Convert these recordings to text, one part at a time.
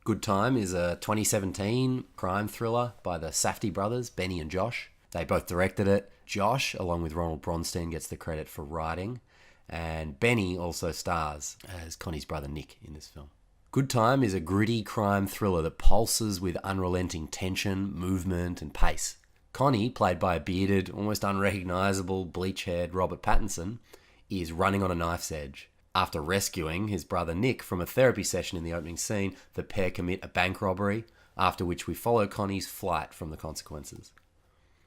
Good Time is a 2017 crime thriller by the Safdie brothers, Benny and Josh. They both directed it. Josh, along with Ronald Bronstein, gets the credit for writing. And Benny also stars as Connie's brother Nick in this film. Good Time is a gritty crime thriller that pulses with unrelenting tension, movement, and pace. Connie, played by a bearded, almost unrecognisable, bleach-haired Robert Pattinson, is running on a knife's edge. After rescuing his brother Nick from a therapy session in the opening scene, the pair commit a bank robbery, after which we follow Connie's flight from the consequences.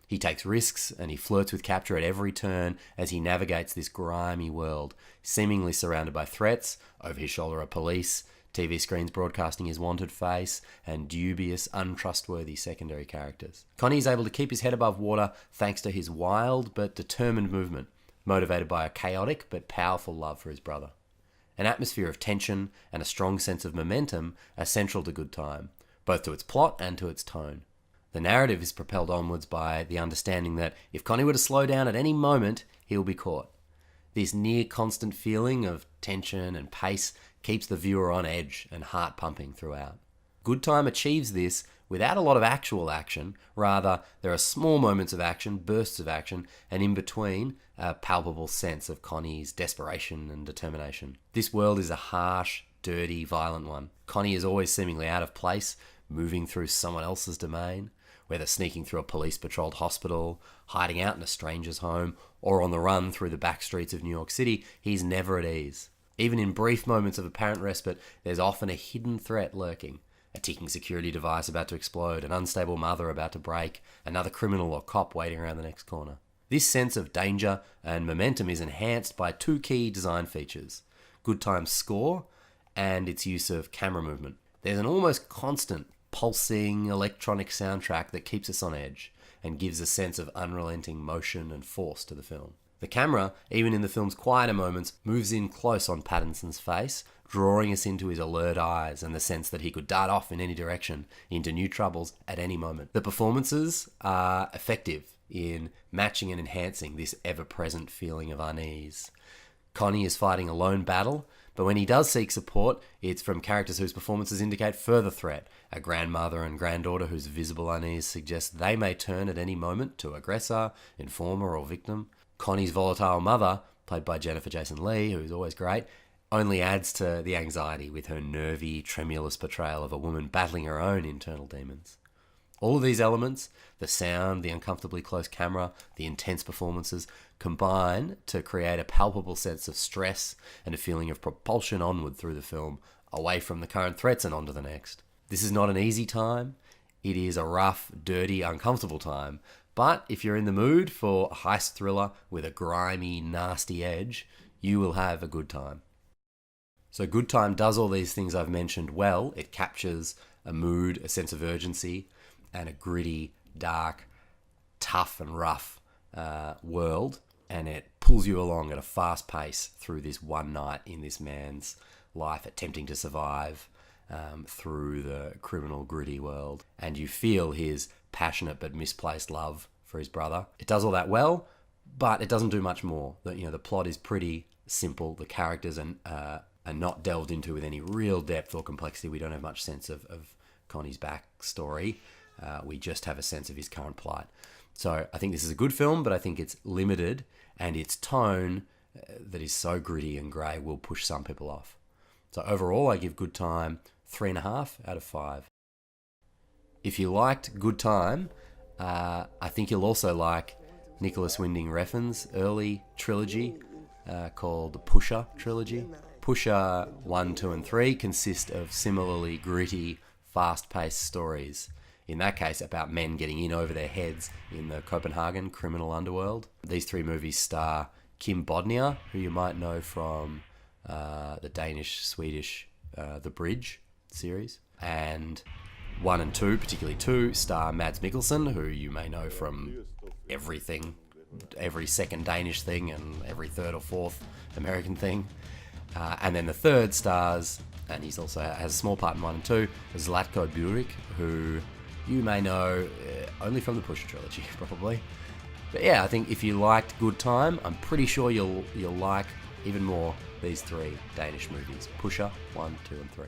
He takes risks and he flirts with capture at every turn as he navigates this grimy world, seemingly surrounded by threats. Over his shoulder are police, TV screens broadcasting his wanted face, and dubious, untrustworthy secondary characters. Connie is able to keep his head above water thanks to his wild but determined movement, motivated by a chaotic but powerful love for his brother. An atmosphere of tension and a strong sense of momentum are central to Good Time, both to its plot and to its tone. The narrative is propelled onwards by the understanding that if Connie were to slow down at any moment, he will be caught. This near-constant feeling of tension and pace keeps the viewer on edge and heart pumping throughout. Good Time achieves this without a lot of actual action. Rather, there are small moments of action, bursts of action, and in between, a palpable sense of Connie's desperation and determination. This world is a harsh, dirty, violent one. Connie is always seemingly out of place, moving through someone else's domain, whether sneaking through a police-patrolled hospital, hiding out in a stranger's home, or on the run through the back streets of New York City, he's never at ease. Even in brief moments of apparent respite, there's often a hidden threat lurking. A ticking security device about to explode, an unstable mother about to break, another criminal or cop waiting around the next corner. This sense of danger and momentum is enhanced by two key design features: Good Time's score and its use of camera movement. There's an almost constant, pulsing electronic soundtrack that keeps us on edge and gives a sense of unrelenting motion and force to the film. The camera, even in the film's quieter moments, moves in close on Pattinson's face, drawing us into his alert eyes and the sense that he could dart off in any direction into new troubles at any moment. The performances are effective in matching and enhancing this ever-present feeling of unease. Connie is fighting a lone battle, but when he does seek support, it's from characters whose performances indicate further threat. A grandmother and granddaughter whose visible unease suggests they may turn at any moment to aggressor, informer, or victim. Connie's volatile mother, played by Jennifer Jason Leigh, who's always great, only adds to the anxiety with her nervy, tremulous portrayal of a woman battling her own internal demons. All of these elements, the sound, the uncomfortably close camera, the intense performances, combine to create a palpable sense of stress and a feeling of propulsion onward through the film, away from the current threats and onto the next. This is not an easy time. It is a rough, dirty, uncomfortable time. But if you're in the mood for a heist thriller with a grimy, nasty edge, you will have a good time. So Good Time does all these things I've mentioned well. It captures a mood, a sense of urgency, and a gritty, dark, tough and rough world, and it pulls you along at a fast pace through this one night in this man's life, attempting to survive through the criminal, gritty world. And you feel his passionate but misplaced love for his brother. It does all that well, but it doesn't do much more. The plot is pretty simple. The characters are not delved into with any real depth or complexity. We don't have much sense of Connie's backstory. We just have a sense of his current plight. So I think this is a good film, but I think it's limited, and its tone that is so gritty and grey will push some people off. So overall, I give Good Time 3.5 out of 5. If you liked Good Time, I think you'll also like Nicholas Winding Refn's early trilogy called the Pusher trilogy. Pusher 1, 2 and 3 consist of similarly gritty, fast-paced stories. In that case, about men getting in over their heads in the Copenhagen criminal underworld. These three movies star Kim Bodnia, who you might know from the Danish-Swedish The Bridge series. And 1 and 2, particularly 2, star Mads Mikkelsen, who you may know from everything, every second Danish thing and every third or fourth American thing. And then the third stars, and he's also has a small part in 1 and 2, Zlatko Buric, who you may know only from the Pusher trilogy, probably. But yeah, I think if you liked Good Time, I'm pretty sure you'll like even more these three Danish movies. Pusher 1, 2 and 3.